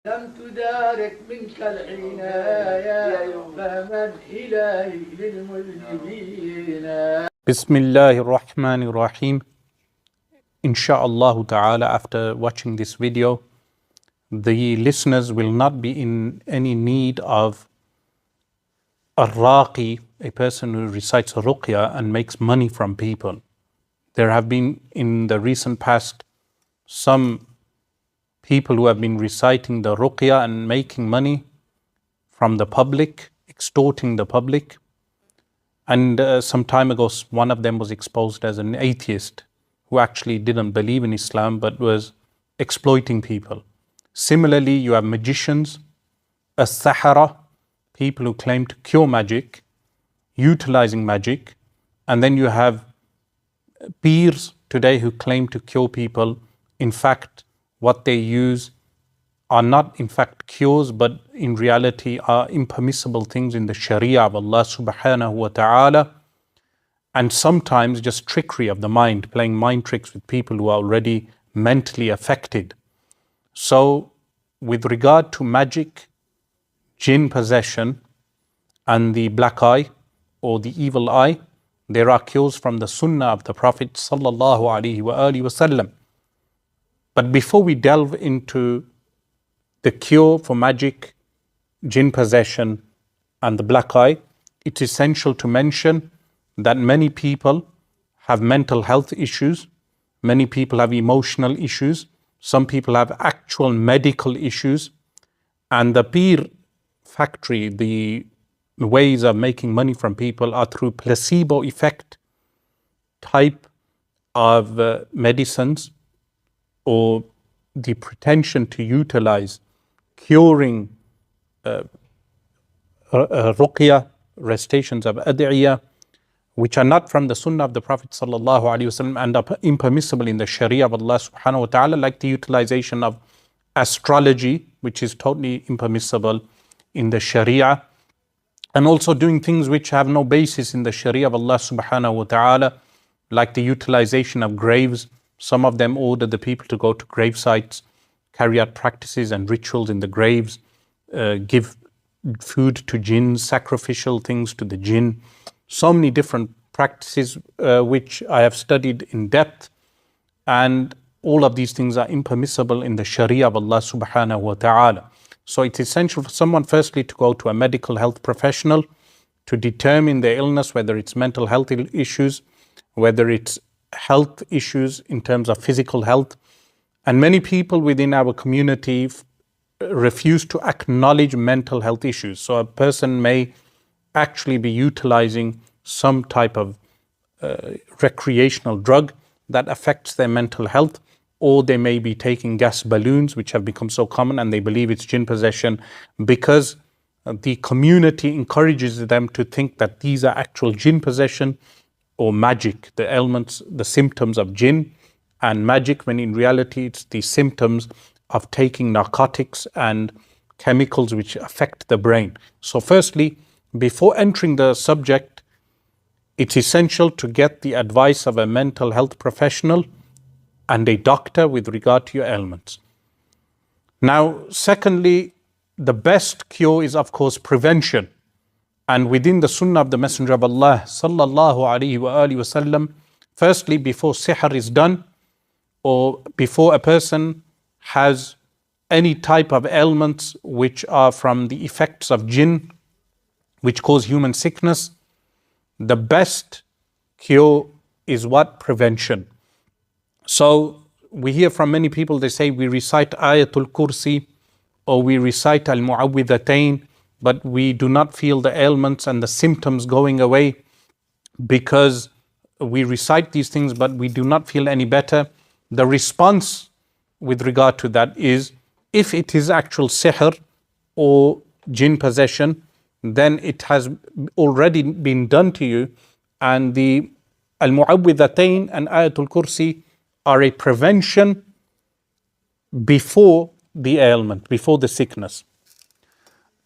لم تدارك منك العناية فمن إلهي للمذنبين. Bismillahir Rahmanir Rahim. Insha'Allah ta'ala, after watching this video, the listeners will not be in any need of a raqi, a person who recites a ruqyah and makes money from people. There have been in the recent past some people who have been reciting the ruqyah and making money from the public, extorting the public. And some time ago, one of them was exposed as an atheist who actually didn't believe in Islam but was exploiting people. Similarly, you have magicians, as-sahara, people who claim to cure magic, utilizing magic. And then you have peers today who claim to cure people. In fact, what they use are not in fact cures, but in reality are impermissible things in the Sharia of Allah subhanahu wa ta'ala, and sometimes just trickery of the mind, playing mind tricks with people who are already mentally affected. So with regard to magic, jinn possession, and the black eye or the evil eye, there are cures from the Sunnah of the Prophet sallallahu alaihi wasallam. But before we delve into the cure for magic, jinn possession, and the black eye, it's essential to mention that many people have mental health issues, many people have emotional issues, some people have actual medical issues, and the peer factory, the ways of making money from people are through placebo effect type of medicines, or the pretension to utilize curing ruqyah, recitations of ad'iyah, which are not from the Sunnah of the Prophet sallallahu alaihi wasallam and are impermissible in the Sharia of Allah subhanahu wa ta'ala, like the utilization of astrology, which is totally impermissible in the Sharia, and also doing things which have no basis in the Sharia of Allah subhanahu wa ta'ala, like the utilization of graves. Some of them order the people to go to grave sites, carry out practices and rituals in the graves, give food to jinn, sacrificial things to the jinn. So many different practices which I have studied in depth, and all of these things are impermissible in the Sharia of Allah subhanahu wa ta'ala. So it's essential for someone firstly to go to a medical health professional to determine their illness, whether it's mental health issues, whether it's health issues in terms of physical health. And many people within our community refuse to acknowledge mental health issues. So a person may actually be utilizing some type of recreational drug that affects their mental health, or they may be taking gas balloons, which have become so common, and they believe it's jinn possession because the community encourages them to think that these are actual jinn possession or magic, the elements, the symptoms of jinn and magic, when in reality it's the symptoms of taking narcotics and chemicals which affect the brain. So firstly, before entering the subject, it's essential to get the advice of a mental health professional and a doctor with regard to your ailments. Now, secondly, the best cure is of course prevention. And within the Sunnah of the Messenger of Allah sallallahu alaihi wasallam, firstly, before sihr is done, or before a person has any type of ailments which are from the effects of jinn, which cause human sickness, the best cure is what? Prevention. So we hear from many people, they say we recite Ayatul Kursi or we recite Al-Mu'awwidhatayn, but we do not feel the ailments and the symptoms going away because we recite these things but we do not feel any better. The response with regard to that is, if it is actual sihr or jinn possession, then it has already been done to you, and the Al-Mu'awwidhatayn and Ayatul Kursi are a prevention before the ailment, before the sickness.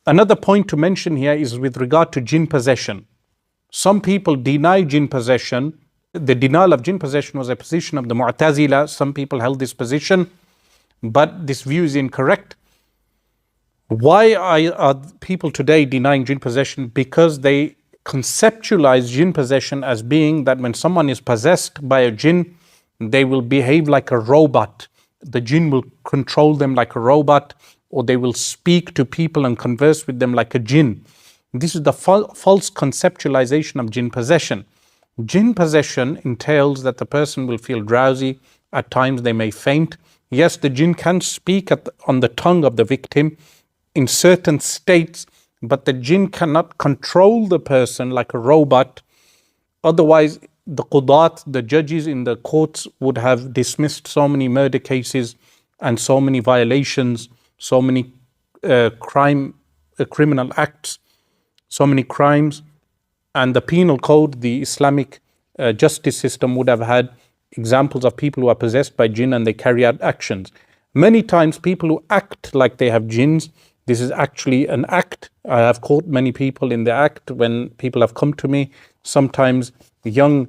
Another point to mention here is with regard to jinn possession. Some people deny jinn possession. The denial of jinn possession was a position of the Mu'tazila. Some people held this position, but this view is incorrect. Why are people today denying jinn possession? Because they conceptualize jinn possession as being that when someone is possessed by a jinn, they will behave like a robot. The jinn will control them like a robot, or they will speak to people and converse with them like a jinn. This is the false conceptualization of jinn possession. Jinn possession entails that the person will feel drowsy. At times they may faint. Yes, the jinn can speak on the tongue of the victim in certain states, but the jinn cannot control the person like a robot. Otherwise, the qudat, the judges in the courts, would have dismissed so many murder cases and so many violations, so many criminal acts, so many crimes. And the penal code, the Islamic justice system, would have had examples of people who are possessed by jinn and they carry out actions. Many times people who act like they have jinns, this is actually an act. I have caught many people in the act when people have come to me. Sometimes young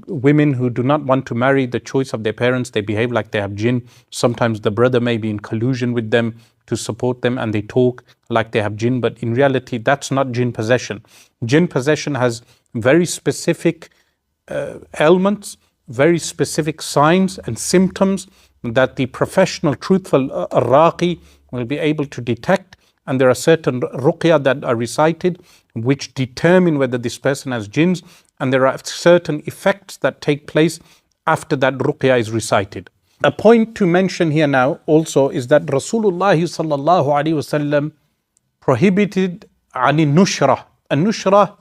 women who do not want to marry the choice of their parents, they behave like they have jinn. Sometimes the brother may be in collusion with them to support them and they talk like they have jinn, but in reality that's not jinn possession. Jinn possession has very specific ailments, very specific signs and symptoms that the professional, truthful raqi will be able to detect, and there are certain ruqyah that are recited which determine whether this person has jinns, and there are certain effects that take place after that ruqyah is recited. A point to mention here now also is that Rasulullah sallallahu alaihi wasallam prohibited ani nushra. A nushra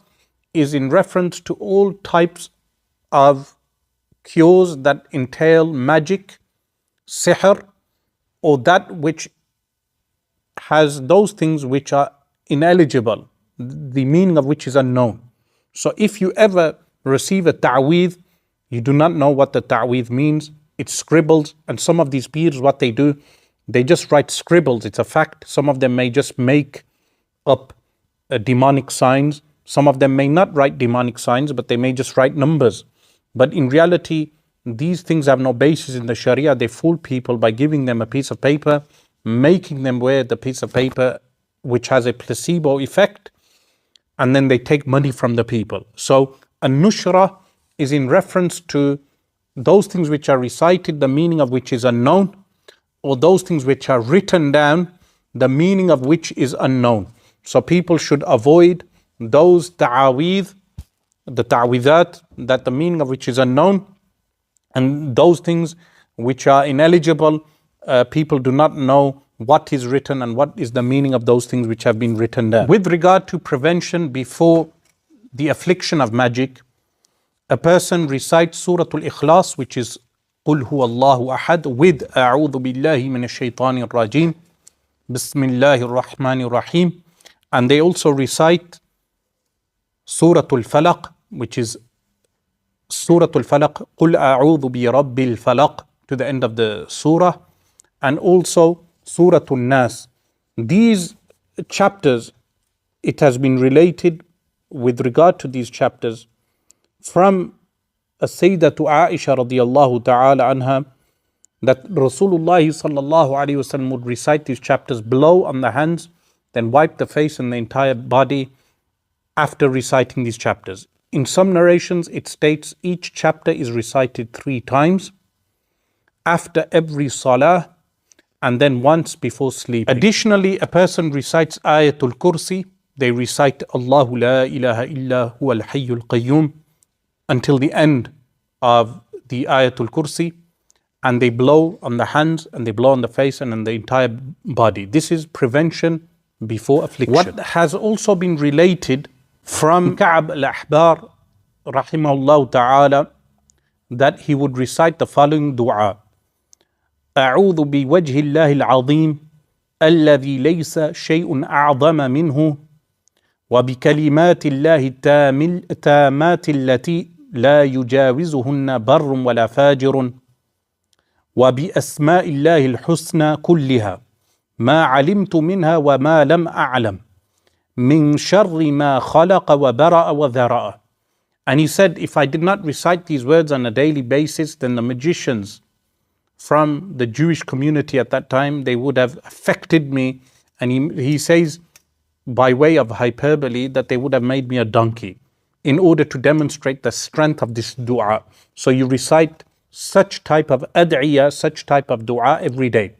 is in reference to all types of cures that entail magic, sihr, or that which has those things which are ineligible, the meaning of which is unknown. So if you ever receive a ta'weedh, you do not know what the ta'weedh means, it's scribbles, and some of these peers, what they do, they just write scribbles, it's a fact. Some of them may just make up demonic signs. Some of them may not write demonic signs, but they may just write numbers. But in reality, these things have no basis in the Sharia. They fool people by giving them a piece of paper, making them wear the piece of paper which has a placebo effect, and then they take money from the people. So a nushra is in reference to those things which are recited, the meaning of which is unknown, or those things which are written down, the meaning of which is unknown. So people should avoid those ta'aweedh, the ta'weedhat, that the meaning of which is unknown, and those things which are ineligible. People do not know what is written and what is the meaning of those things which have been written down. With regard to prevention before the affliction of magic, a person recites Surah Al-Ikhlas, which is قُلْ هُوَ اللَّهُ أَحَدٌ, with أَعُوذُ بِاللَّهِ مِنَ الشَّيْطَانِ الرَّجِيمِ بِسْمِ اللَّهِ الرَّحْمَنِ الرَّحِيمِ. And they also recite Surah Al-Falaq, which is Surah Al-Falaq, قُلْ أَعُوذُ بِرَبِّ الْفَلَقِ, to the end of the surah, and also Surah An-Nas. These chapters, it has been related with regard to these chapters from a Sayyidatu Aisha radiyallahu ta'ala anha, that Rasulullah sallallahu alayhi wasallam would recite these chapters, blow on the hands, then wipe the face and the entire body after reciting these chapters. In some narrations it states each chapter is recited 3 times, after every salah, and then once before sleep. Additionally, a person recites Ayatul Kursi. They recite Allahu la ilaha illa huwa al-hayyul qayyum until the end of the Ayatul Kursi, and they blow on the hands and they blow on the face and on the entire body. This is prevention before affliction. What has also been related from Ka'b al-Ahbar rahimahullah ta'ala, that he would recite the following dua: أعوذ بوجه الله العظيم الذي ليس شيء أعظم منه وبكلمات الله التامات التي لا يجاوزهن بر ولا فاجر وبأسماء الله الحسنى كلها ما علمت منها وما لم أعلم من شر ما خلق وبرأ وذرأ. And he said, if I did not recite these words on a daily basis, then the magicians, from the Jewish community at that time, they would have affected me. And he says, by way of hyperbole, that they would have made me a donkey in order to demonstrate the strength of this dua. So you recite such type of ad'iyah, such type of dua every day.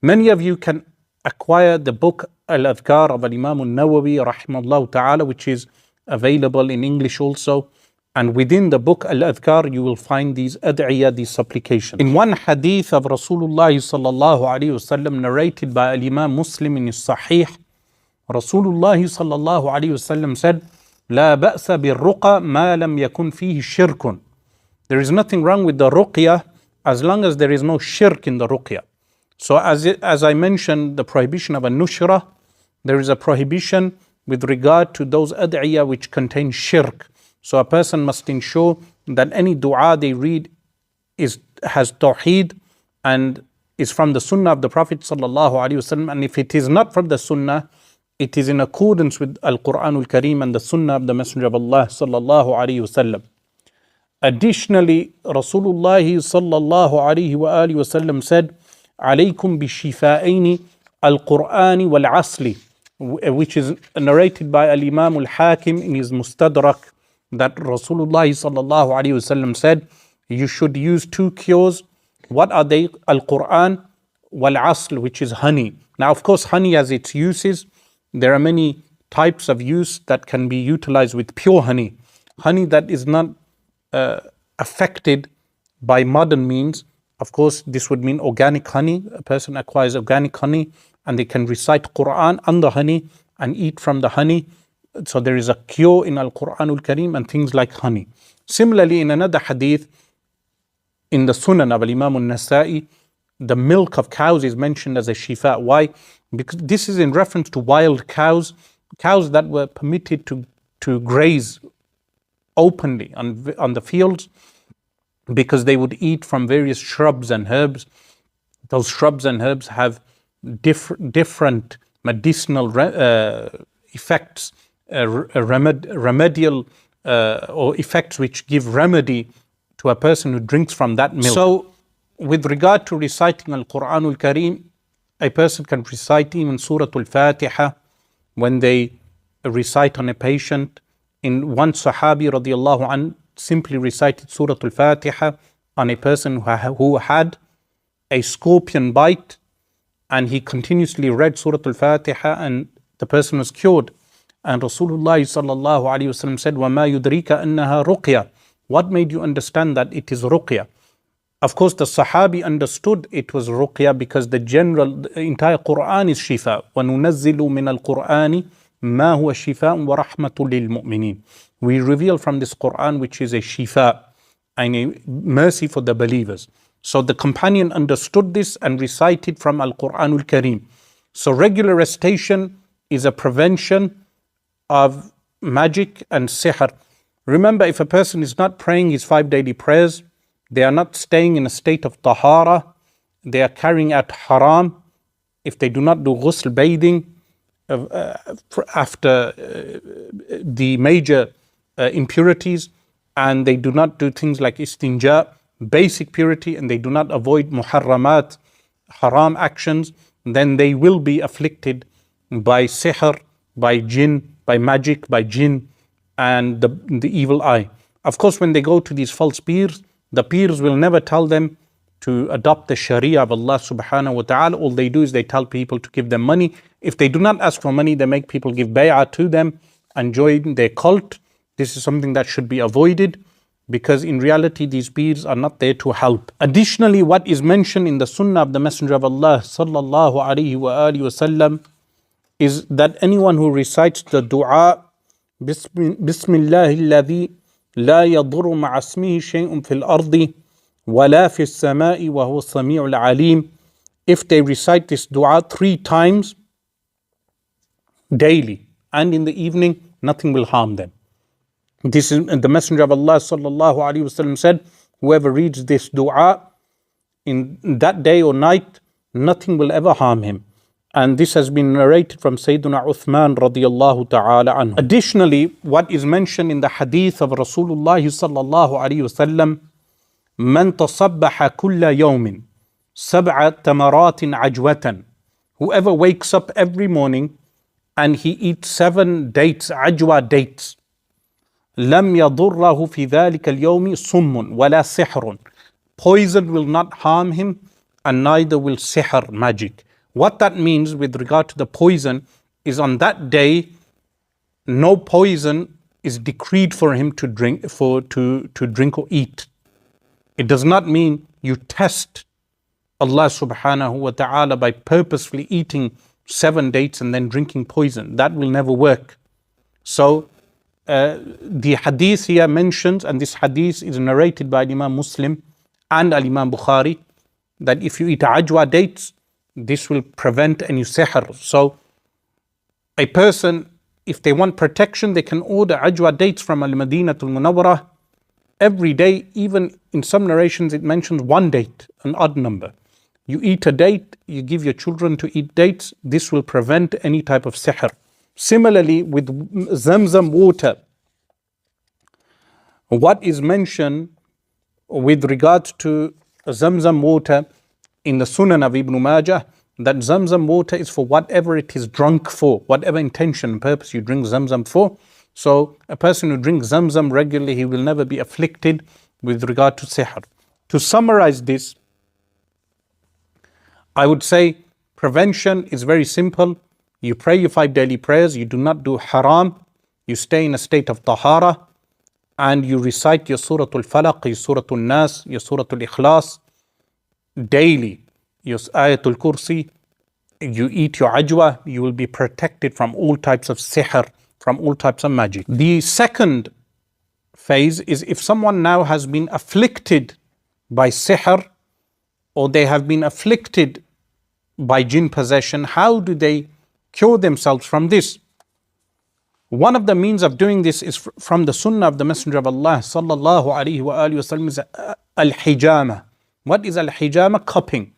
Many of you can acquire the book Al-Adhkar of Imam al-Nawawi rahimahullah ta'ala, which is available in English also. And within the book Al-Adhkar, you will find these ad'iyah, these supplications. In one hadith of Rasulullah sallallahu alayhi wasallam, narrated by Imam Muslim in his Sahih, Rasulullah sallallahu alayhi wasallam said, لا بأس بالرقى ما لم يكن فيه شرك. There is nothing wrong with the ruqyah as long as there is no shirk in the ruqyah. So as I mentioned, the prohibition of a nushra, there is a prohibition with regard to those ad'iyah which contain shirk. So a person must ensure that any dua they read has tawheed and is from the sunnah of the Prophet sallallahu alaihi wasallam. And if it is not from the sunnah, it is in accordance with Al-Qur'an al-Kareem and the sunnah of the Messenger of Allah sallallahu alaihi wasallam. Additionally, Rasulullah sallallahu alaihi wasallam said, "Alaykum bi-shifa'aini al-Qur'ani wal-asli," which is narrated by Al-Imam al-Hakim in his Mustadrak, that Rasulullah sallallahu alaihi wasallam said, you should use two cures. What are they? Al-Qur'an wal-asl, which is honey. Now, of course, honey has its uses. There are many types of use that can be utilized with pure honey. Honey that is not affected by modern means. Of course, this would mean organic honey. A person acquires organic honey and they can recite Qur'an on the honey and eat from the honey. So there is a cure in Al-Qur'an al-Kareem and things like honey. Similarly, in another hadith, in the Sunnah of Imam al-Nasa'i, the milk of cows is mentioned as a shifa. Why? Because this is in reference to wild cows, cows that were permitted to graze openly on the fields, because they would eat from various shrubs and herbs. Those shrubs and herbs have different medicinal effects, remedial or effects which give remedy to a person who drinks from that milk. So, with regard to reciting Al-Qur'an al-Kareem, a person can recite even Surah Al-Fatiha when they recite on a patient. In one Sahabi radiallahu anh simply recited Surah Al-Fatiha on a person who had a scorpion bite, and he continuously read Surah Al-Fatiha and the person was cured. And Rasulullah sallallahu alaihi wasallam said, وَمَا يُدْرِيكَ أَنَّهَا رُقْيَةٌ. What made you understand that it is ruqyah? Of course, the Sahabi understood it was ruqyah because the entire Qur'an is shifa. وَنُنَزِّلُ مِنَ الْقُرْآنِ مَا هُوَ شِفَاءٌ وَرَحْمَةٌ لِلْمُؤْمِنِينَ. We reveal from this Qur'an which is a shifa and a mercy for the believers. So the companion understood this and recited from Al-Qur'an al-Kareem. So regular recitation is a prevention of magic and sihr. Remember, if a person is not praying his 5 daily prayers, they are not staying in a state of tahara, they are carrying out haram, if they do not do ghusl, bathing, after the major impurities, and they do not do things like istinja, basic purity, and they do not avoid muharramat, haram actions, then they will be afflicted by sihr, by jinn, by magic, by jinn, and the evil eye. Of course, when they go to these false peers, the peers will never tell them to adopt the sharia of Allah subhanahu wa ta'ala. All they do is they tell people to give them money. If they do not ask for money, they make people give bay'ah to them and join their cult. This is something that should be avoided, because in reality these peers are not there to help. Additionally, what is mentioned in the sunnah of the Messenger of Allah sallallahu alaihi wasallam is that anyone who recites the dua Bismillahi alladhi la yadurru ma'a ismihi shay'un fil ardi wa la fis sama'i wa huwa as-sami'ul alim, if they recite this dua 3 times daily and in the evening, nothing will harm them. This is the Messenger of Allah sallallahu alaihi wasallam said, whoever reads this dua in that day or night, nothing will ever harm him. And this has been narrated from Sayyidina Uthman radiyallahu ta'ala anhu. Additionally, what is mentioned in the hadith of Rasulullah sallallahu alaihi wasallam, man tasabbaha kulla yawmin سَبْعَ تَمَرَاتٍ عَجْوَةً. Whoever wakes up every morning and he eats 7 dates, ajwa dates, لَمْ يَضُرَّهُ فِي ذَلِكَ الْيَوْمِ صُمٌّ وَلَا سِحْرٌ. Poison will not harm him, and neither will sihr, magic. What that means with regard to the poison is on that day, no poison is decreed for him to drink, to drink or eat. It does not mean you test Allah subhanahu wa ta'ala by purposefully eating 7 dates and then drinking poison. That will never work. So the hadith here mentions, and this hadith is narrated by Imam Muslim and Imam Bukhari, that if you eat ajwa dates, this will prevent any sihr. So a person, if they want protection, they can order ajwa dates from Al-Madinatul Munawwarah every day. Even in some narrations it mentions 1 date, an odd number. You eat a date, you give your children to eat dates, this will prevent any type of sihr. Similarly with Zamzam water, what is mentioned with regard to Zamzam water in the Sunnah of Ibn Majah, that Zamzam water is for whatever it is drunk for, whatever intention and purpose you drink Zamzam for. So a person who drinks Zamzam regularly, he will never be afflicted with regard to sihr. To summarize this, I would say prevention is very simple. You pray your 5 daily prayers, you do not do haram, you stay in a state of tahara, and you recite your Surah Al-Falaq, your Surah Al-Nas, your Surah Al-Ikhlas daily, your Ayatul Kursi, you eat your ajwa, you will be protected from all types of sihr, from all types of magic. The second phase is if someone now has been afflicted by sihr, or they have been afflicted by jinn possession, how do they cure themselves from this? One of the means of doing this is from the Sunnah of the Messenger of Allah sallallahu alaihi wasallam, is al-hijama. What is al-hijama? Cupping.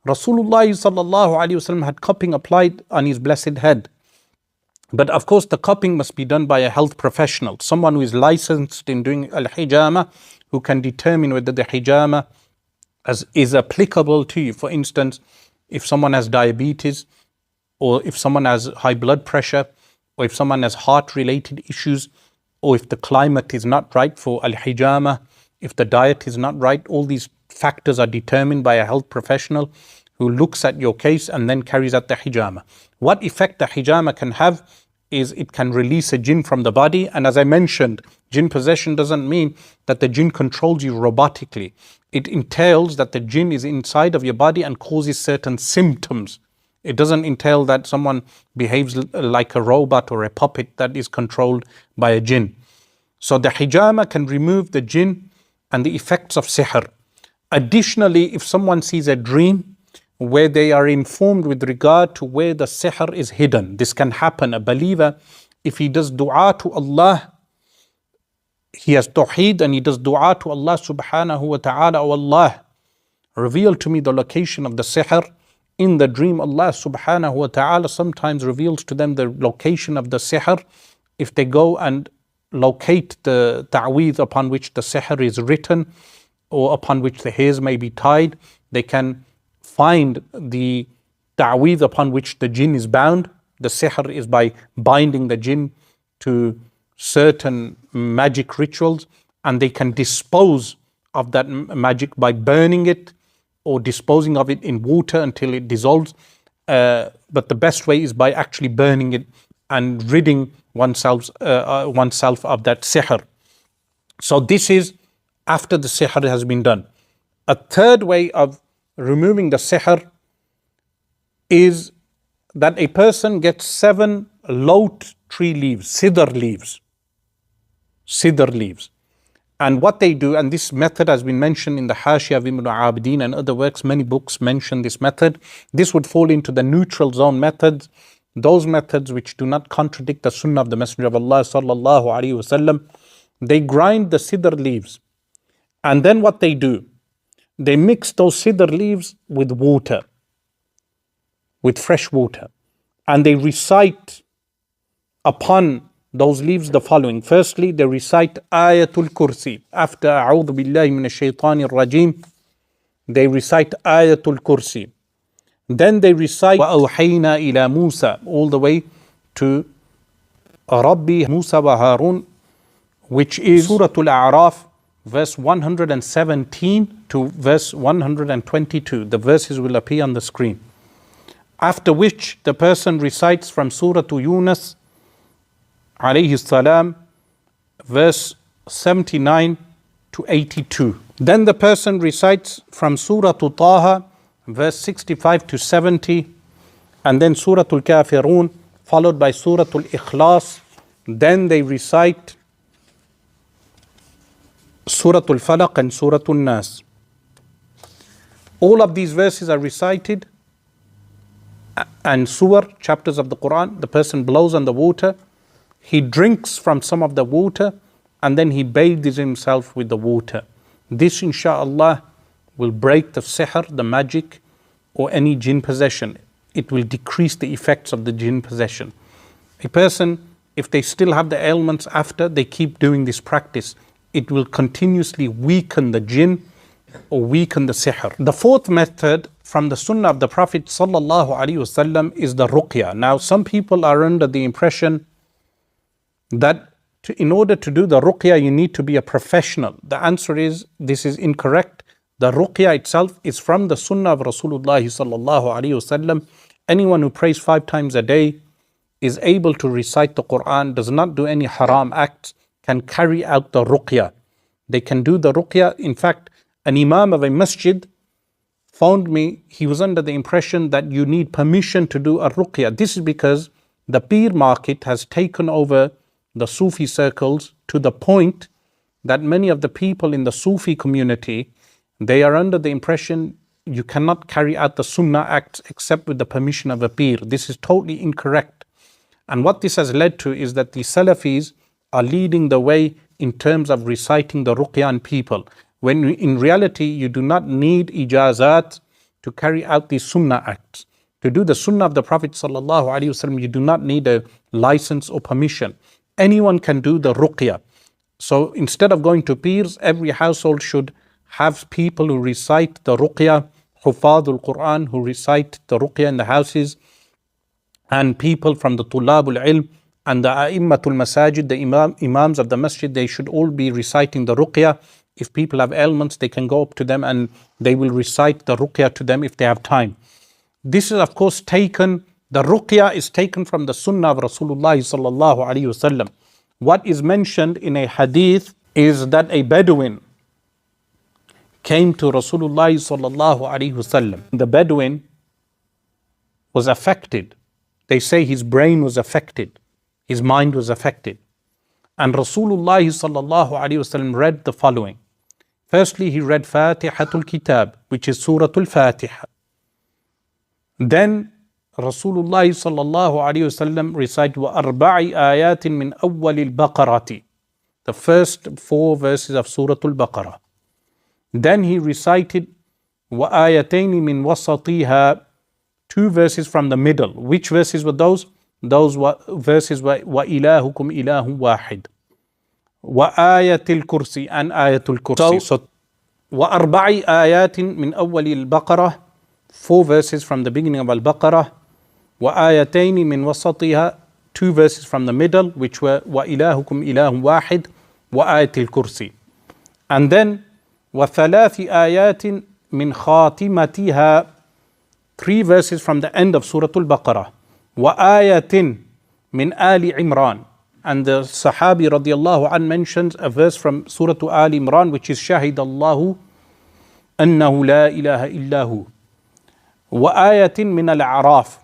Rasulullah sallallahu alaihi wasallam had cupping applied on his blessed head. But of course the cupping must be done by a health professional, someone who is licensed in doing al-hijama, who can determine whether the hijama is applicable to you. For instance, if someone has diabetes, or if someone has high blood pressure, or if someone has heart-related issues, or if the climate is not right for al-hijama, if the diet is not right, all these factors are determined by a health professional who looks at your case and then carries out the hijama. What effect the hijama can have is it can release a jinn from the body. And as I mentioned, jinn possession doesn't mean that the jinn controls you robotically. It entails that the jinn is inside of your body and causes certain symptoms. It doesn't entail that someone behaves like a robot or a puppet that is controlled by a jinn. So the hijama can remove the jinn and the effects of sihr. Additionally, if someone sees a dream where they are informed with regard to where the sihr is hidden, this can happen. A believer, if he does dua to Allah, he has tawheed and he does dua to Allah subhanahu wa ta'ala, "O Allah, reveal to me the location of the sihr." In the dream, Allah subhanahu wa ta'ala sometimes reveals to them the location of the sihr. If they go and locate the ta'weed upon which the sihr is written, or upon which the hairs may be tied, they can find the ta'weed upon which the jinn is bound. The sihr is by binding the jinn to certain magic rituals, and they can dispose of that magic by burning it, or disposing of it in water until it dissolves. But the best way is by actually burning it and ridding oneself of that sihr. So this is after the sihr has been done. A third way of removing the sihr is that a person gets 7 lot tree leaves, sidr leaves. Sidr leaves. And what they do, and this method has been mentioned in the Hashiyah of Ibn Abidin and other works, many books mention this method. This would fall into the neutral zone methods, those methods which do not contradict the Sunnah of the Messenger of Allah sallallahu alaihi wasallam. They grind the sidr leaves, and then what they do, they mix those sidr leaves with water, with fresh water, and they recite upon those leaves the following. Firstly, they recite Ayatul Kursi. After A'udhu Billahi Minash Shaitanir Rajim, they recite Ayatul Kursi. Then they recite وَأَوْحَيْنَا إِلَى Musa, all the way to Rabbi Musa wa Harun, which is Surah Al-A'raf, verse 117 to verse 122. The verses will appear on the screen. After which the person recites from Surah Yunus, alayhi salam, verse 79 to 82. Then the person recites from Surah Taha, verse 65 to 70, and then Surah Al-Kafirun, followed by Surah Al-Ikhlas. Then they recite Surah Al-Falaq and Surah Al-Nas. All of these verses are recited, and surah, chapters of the Qur'an, the person blows on the water, he drinks from some of the water, and then he bathes himself with the water. This, insha'Allah, will break the sihr, the magic, or any jinn possession. It will decrease the effects of the jinn possession. A person, if they still have the ailments after, they keep doing this practice, it will continuously weaken the jinn or weaken the sihr. The fourth method from the Sunnah of the Prophet ﷺ is the Ruqyah. Now, some people are under the impression that in order to do the Ruqyah, you need to be a professional. The answer is, this is incorrect. The Ruqyah itself is from the Sunnah of Rasulullah ﷺ. Anyone who prays 5 times a day, is able to recite the Qur'an, does not do any haram acts, can carry out the Ruqyah. They can do the Ruqyah. In fact, an imam of a masjid phoned me. He was under the impression that you need permission to do a Ruqyah. This is because the peer market has taken over the Sufi circles to the point that many of the people in the Sufi community, they are under the impression you cannot carry out the Sunnah acts except with the permission of a peer. This is totally incorrect. And what this has led to is that the Salafis are leading the way in terms of reciting the Ruqyah on people, when in reality you do not need ijazat to carry out these Sunnah acts. To do the Sunnah of the Prophet ﷺ, you do not need a license or permission. Anyone can do the Ruqyah. So instead of going to peers, every household should have people who recite the Ruqyah, Hufadul Qur'an, who recite the Ruqyah in the houses, and people from the Tulabul Ilm and the A'immatul Masajid, the Imams of the Masjid, they should all be reciting the Ruqyah. If people have ailments, they can go up to them and they will recite the Ruqyah to them if they have time. This is of course taken, the Ruqyah is taken from the Sunnah of Rasulullah sallallahu alaihi wasallam. What is mentioned in a hadith is that a Bedouin came to Rasulullah sallallahu alaihi wasallam. The Bedouin was affected. They say his brain was affected, his mind was affected. And Rasulullah sallallahu alaihi wasallam read the following. Firstly, he read Fatihatul Kitab, which is Surah Al-Fatiha. Then Rasulullah sallallahu alaihi wasallam recited وَأَرْبَعِ آيَاتٍ مِّنْ أَوَّلِ الْبَقَرَةِ, the first 4 verses of Surah Al-Baqarah. Then he recited وَآيَتَيْنِ مِنْ وَسَطِيهَا, 2 verses from the middle. Which verses were those? Those verses were وَإِلَهُكُمْ إِلَهٌ وَاحِدٌ وَآيَةِ الْكُرْسِي and Ayatul Kursi. So وَأَرْبَعِ آيَاتٍ مِنْ أَوَّلِ الْبَقَرَةِ, 4 verses from the beginning of Al-Baqarah. وَآيَتَيْنِ مِنْ وَسَطِهَا, 2 verses from the middle, which were وَإِلَهُكُمْ إِلَهٌ وَاحِدٌ وَآيَةِ الْكُرْسِي. And then وَثَلَاثِ آيَاتٍ مِنْ خَاتِمَتِهَا, 3 verses from the end of Surah Al-Baqarah. وَآيَةٍ مِنْ آلِ عِمْرَانَ, and the Sahabi radiallahu anh mentions a verse from Surah Al Imran, which is شَهِدَ اللَّهُ أَنَّهُ لَا إِلَهَ إِلَّا هُ. وَآيَةٍ مِنَ الْأَعْرَافِ,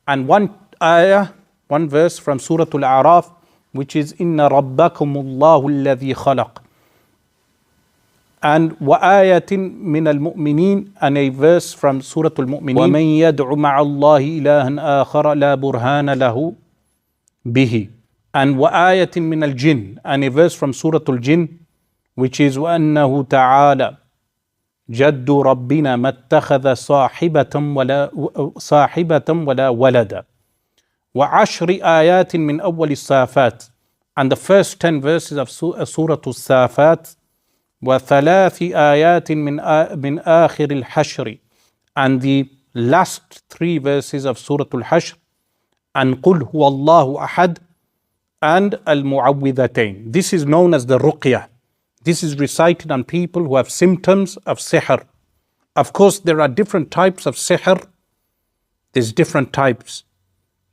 and one verse from Surah Al-A'raf, which is إِنَّ رَبَّكُمُ اللَّهُ الَّذِي خَلَقَ. And وَآيَةٍ مِنَ الْمُؤْمِنِينَ, and a verse from Surah Al-Mu'mineen, وَمَنْ يَدْعُ مَعَ اللَّهِ إِلَهًا آخَرَ لَا بُرْهَانَ لَهُ بِهِ. And وَآيَةٍ مِنَ الْجِنِّ, and a verse from Surah Al-Jinn, which is وَأَنَّهُ تَعَالَى جَدُّ رَبِّنَا مَا اتَّخَذَ صَاحِبَةً وَلَا وَلَدًا. وَعَشْرِ آيَاتٍ مِنْ أَوَّلِ الصَّافَاتِ, and the first 10 verses of Surah Al-Safat, وَثَلَاثِ آيَاتٍ مِنْ آخِرِ الْحَشْرِ, and the last 3 verses of Surah Al-Hashr, and قُلْ هُوَ اللَّهُ أَحَدٌ, and Al-Mu'awwidhatayn. This is known as the Ruqyah. This is recited on people who have symptoms of sihr. Of course, there are different types of sihr. There's different types.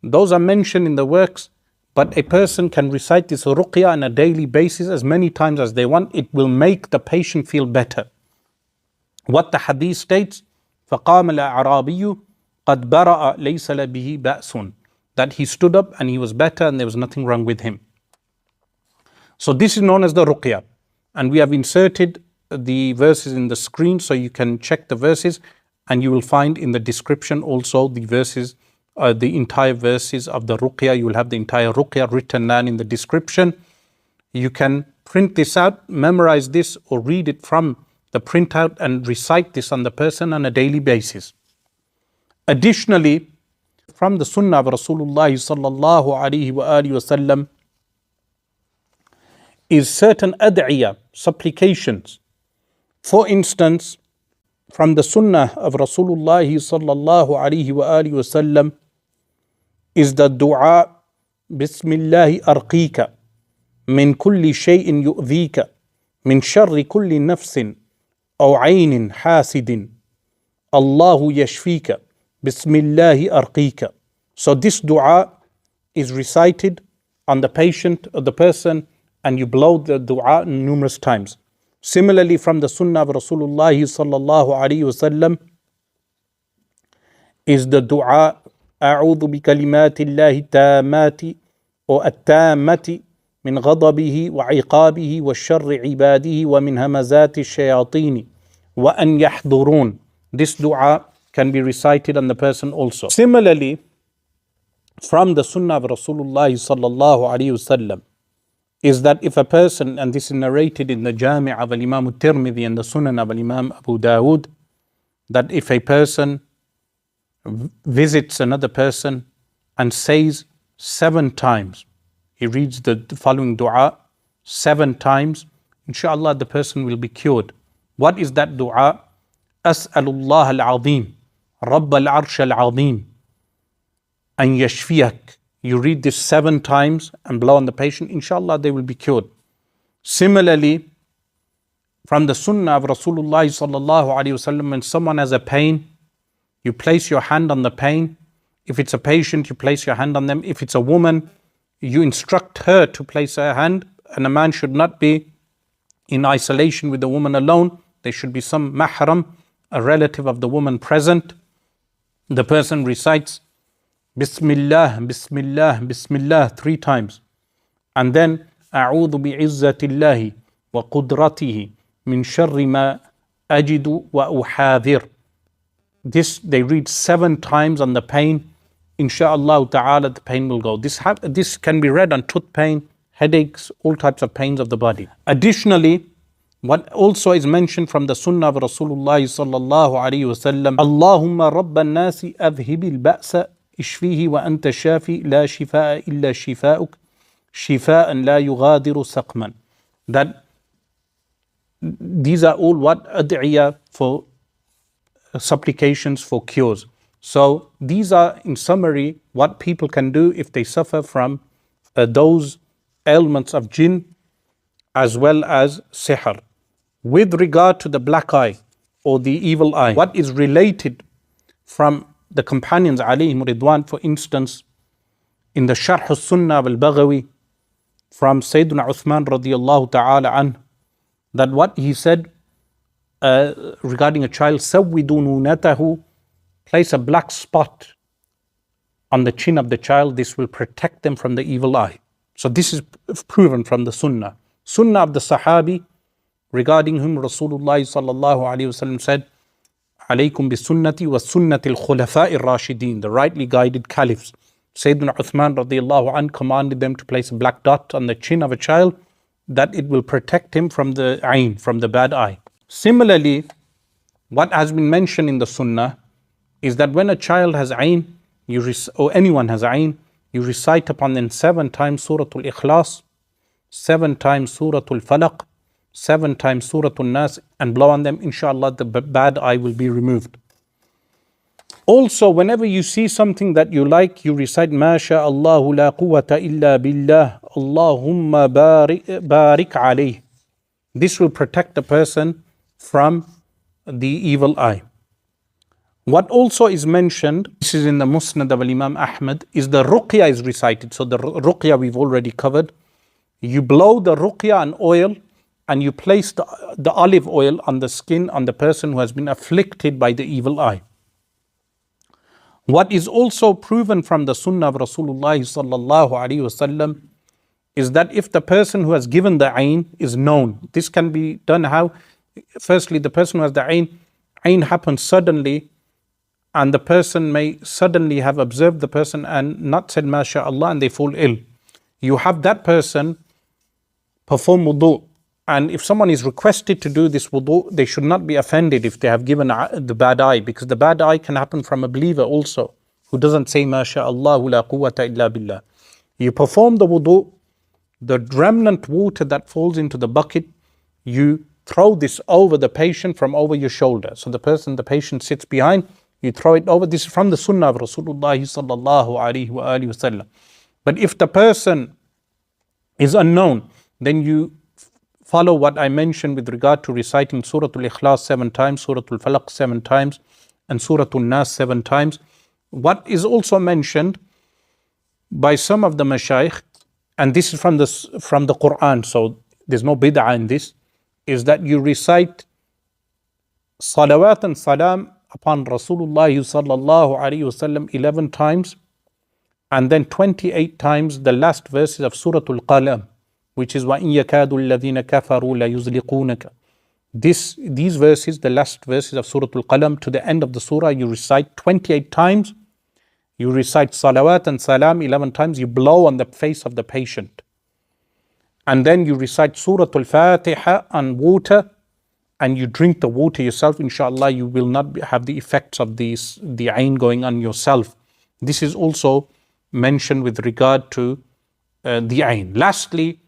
Those are mentioned in the works, but a person can recite this Ruqyah on a daily basis as many times as they want. It will make the patient feel better. What the hadith states, فَقَامَ الْأَعْرَابِيُّ قَدْ بَرَأَ لَيْسَ لَبِهِ بَأْسٌ, that he stood up and he was better and there was nothing wrong with him. So this is known as the Ruqyah. And we have inserted the verses in the screen so you can check the verses, and you will find in the description also the verses, the entire verses of the Ruqyah. You will have the entire Ruqyah written down in the description. You can print this out, memorize this, or read it from the printout and recite this on the person on a daily basis. Additionally, from the Sunnah of Rasulullah sallallahu alaihi wasallam is certain ad'iyah, supplications. For instance, from the Sunnah of Rasulullah sallallahu alaihi wasallam is the dua, Bismillahi arqika, min kulli shay'in yu'dhika, min sharri kulli nafsin, aw aynin hasidin, Allahu yashfika, Bismillahi arqika. So this dua is recited on the patient or the person, and you blow the dua numerous times. Similarly, from the Sunnah of Rasulullah sallallahu alaihi wasallam is the dua, أعوذ بكلمات الله التامات أو التامة من غضبه وعقابه والشر عباده ومن همزات الشياطين وأن يحضرون. This dua can be recited on the person also. Similarly, from the Sunnah of Rasulullah sallallahu alaihi wasallam is that if a person, and this is narrated in the Jami' of Imam al-Tirmidhi and the Sunan of Imam Abu Dawood, that if a person visits another person and says 7 times, he reads the following dua 7 times, inshallah the person will be cured. What is that dua? As'alullah al-azim, Rabb al-arsh al-azim, an yashfiyak. You read this 7 times and blow on the patient, inshallah they will be cured. Similarly, from the Sunnah of Rasulullah sallallahu alaihi wasallam, when someone has a pain, you place your hand on the pain. If it's a patient, you place your hand on them. If it's a woman, you instruct her to place her hand, and a man should not be in isolation with the woman alone. There should be some mahram, a relative of the woman present. The person recites Bismillah, Bismillah, Bismillah 3 times. And then أعوذ بعزة الله وقدرته من شر ما أجد وأحاذر. This they read 7 times on the pain. Insha'Allah ta'ala the pain will go. This can be read on tooth pain, headaches, all types of pains of the body. Additionally, what also is mentioned from the Sunnah of Rasulullah sallallahu alaihi wasallam, Allahumma rabban nasi adhhibil ba'sa اشفيه وأنت شافي لا شفاء إلا شفاؤك شفاء لا يغادر سقما. That these are all what ad'iyah for supplications for cures. So these are in summary what people can do if they suffer from those ailments of jinn as well as sihr. With regard to the black eye or the evil eye, what is related from the companions alayhim ridwan, for instance, in the Sharh al-Sunnah al-Baghawi from Sayyidina Uthman radiyallahu ta'ala anh, that what he said regarding a child, سَوِّدُوا نُونَتَهُ, place a black spot on the chin of the child, this will protect them from the evil eye. So this is proven from the Sunnah. Sunnah of the Sahabi, regarding whom Rasulullah sallallahu alayhi wasallam said, alaykum bi sunnati wa sunnati al-khulafa'i rashidin, the rightly guided caliphs. Sayyidina Uthman radiyallahu anh commanded them to place a black dot on the chin of a child, that it will protect him from the ayn, from the bad eye. Similarly, what has been mentioned in the Sunnah is that when a child has ayn, or anyone has ayn, you recite upon them 7 times Surah Al-Ikhlas, 7 times Surah Al-Falaq, 7 times Surah An-Nas and blow on them, inshallah, the bad eye will be removed. Also, whenever you see something that you like, you recite Ma sha Allahu la quwwata illa billah, Allahumma barik alayh. This will protect the person from the evil eye. What also is mentioned, this is in the Musnad of Imam Ahmad, is the Ruqyah is recited. So the Ruqyah we've already covered. You blow the Ruqyah on oil and you place the olive oil on the skin on the person who has been afflicted by the evil eye. What is also proven from the Sunnah of Rasulullah sallallahu alaihi wasallam is that if the person who has given the ayn is known, this can be done how? Firstly, the person who has the ayn happens suddenly, and the person may suddenly have observed the person and not said MashaAllah and they fall ill. You have that person perform wudu. And if someone is requested to do this wudu, they should not be offended if they have given the bad eye, because the bad eye can happen from a believer also, who doesn't say MashaAllah la quwwata illa billah. You perform the wudu, the remnant water that falls into the bucket, you throw this over the patient from over your shoulder. So the patient sits behind, you throw it over. This is from the Sunnah of Rasulullah sallallahu alaihi wasallam. But if the person is unknown, then you follow what I mentioned with regard to reciting Surah Al-Ikhlas 7 times, Surah Al-Falaq 7 times, and Surah Al-Nas 7 times. What is also mentioned by some of the Mashaykh, and this is from the Qur'an, so there's no bid'ah in this, is that you recite salawat and salam upon Rasulullah sallallahu alaihi wasallam 11 times, and then 28 times the last verses of Surah Al-Qalam, which is وَإِن يَكَادُ الَّذِينَ كَفَرُوا لَيُزْلِقُونَكَ. These verses, the last verses of Surah Al-Qalam to the end of the surah, you recite 28 times. You recite salawat and salam 11 times. You blow on the face of the patient. And then you recite Surah Al-Fatiha on water, and you drink the water yourself. Inshallah, you will not have the effects of the ayn going on yourself. This is also mentioned with regard to the ayn. Lastly,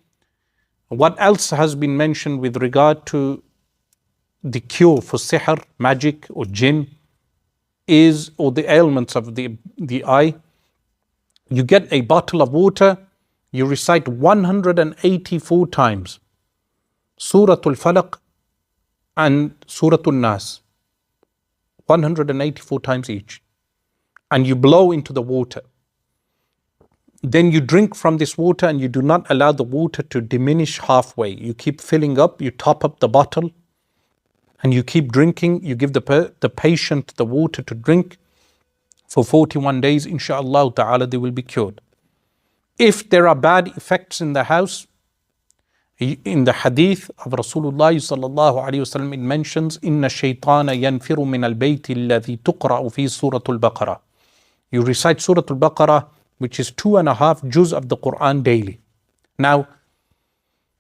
what else has been mentioned with regard to the cure for sihr, magic or jinn, or the ailments of the eye? You get a bottle of water, you recite 184 times Surah Al-Falaq and Surah Al-Nas, 184 times each, and you blow into the water. Then you drink from this water and you do not allow the water to diminish halfway. You keep filling up, you top up the bottle, and you keep drinking. You give the patient the water to drink for 41 days. Insha'Allah ta'ala, they will be cured. If there are bad effects in the house, in the hadith of Rasulullah sallallahu alaihi wasallam, it mentions, Inna shaytana yanfiru min al-bayti alladhi tuqra'u fi Surah Al-Baqarah. You recite Surah Al-Baqarah, which is 2.5 juz of the Qur'an daily. Now,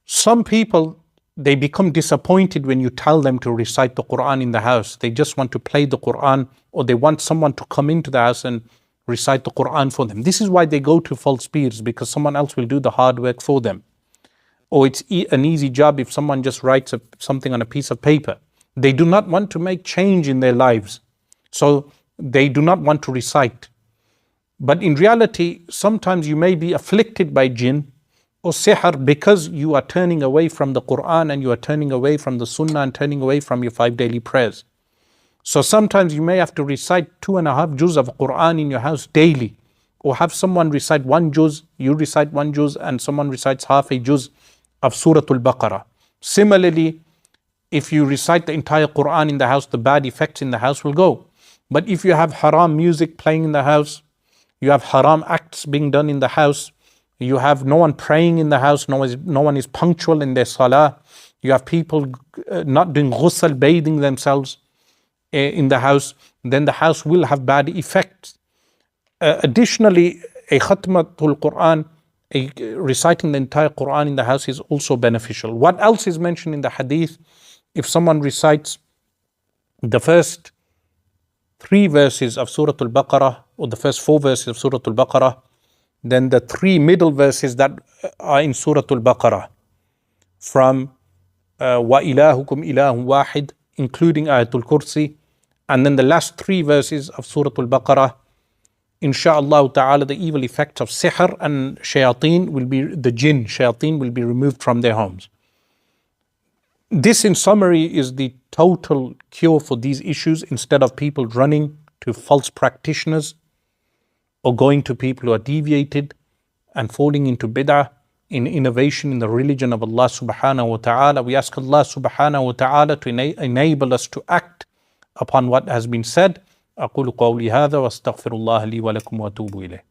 some people, they become disappointed when you tell them to recite the Qur'an in the house. They just want to play the Qur'an, or they want someone to come into the house and recite the Qur'an for them. This is why they go to false peers, because someone else will do the hard work for them. Or it's an easy job if someone just writes something on a piece of paper. They do not want to make change in their lives, so they do not want to recite. But in reality, sometimes you may be afflicted by jinn or sihr because you are turning away from the Qur'an and you are turning away from the Sunnah and turning away from your 5 daily prayers. So sometimes you may have to recite 2.5 juz of Qur'an in your house daily, or have someone recite 1 juz, you recite 1 juz, and someone recites half a juz of Surah Al-Baqarah. Similarly, if you recite the entire Qur'an in the house, the bad effects in the house will go. But if you have haram music playing in the house, you have haram acts being done in the house, you have no one praying in the house, no one is punctual in their salah, you have people not doing ghusl, bathing themselves in the house, then the house will have bad effects. Additionally, a khatmatul Qur'an, reciting the entire Qur'an in the house, is also beneficial. What else is mentioned in the hadith? If someone recites the first 3 verses of Surah Al-Baqarah, or the first 4 verses of Surah Al-Baqarah, then the 3 middle verses that are in Surah Al-Baqarah, from وَإِلَهُكُمْ إِلَهٌ وَاحِدٌ, including Ayatul Kursi. And then the last 3 verses of Surah Al-Baqarah, Insha'Allah ta'ala, the evil effects of sihr and shayateen will be, the jinn, shayateen will be removed from their homes. This in summary is the total cure for these issues, instead of people running to false practitioners or going to people who are deviated and falling into bid'ah in innovation in the religion of Allah subhanahu wa ta'ala. We ask Allah subhanahu wa ta'ala to enable us to act upon what has been said. أقول قولي هذا وأستغفر الله لي ولكم وأتوب إليه.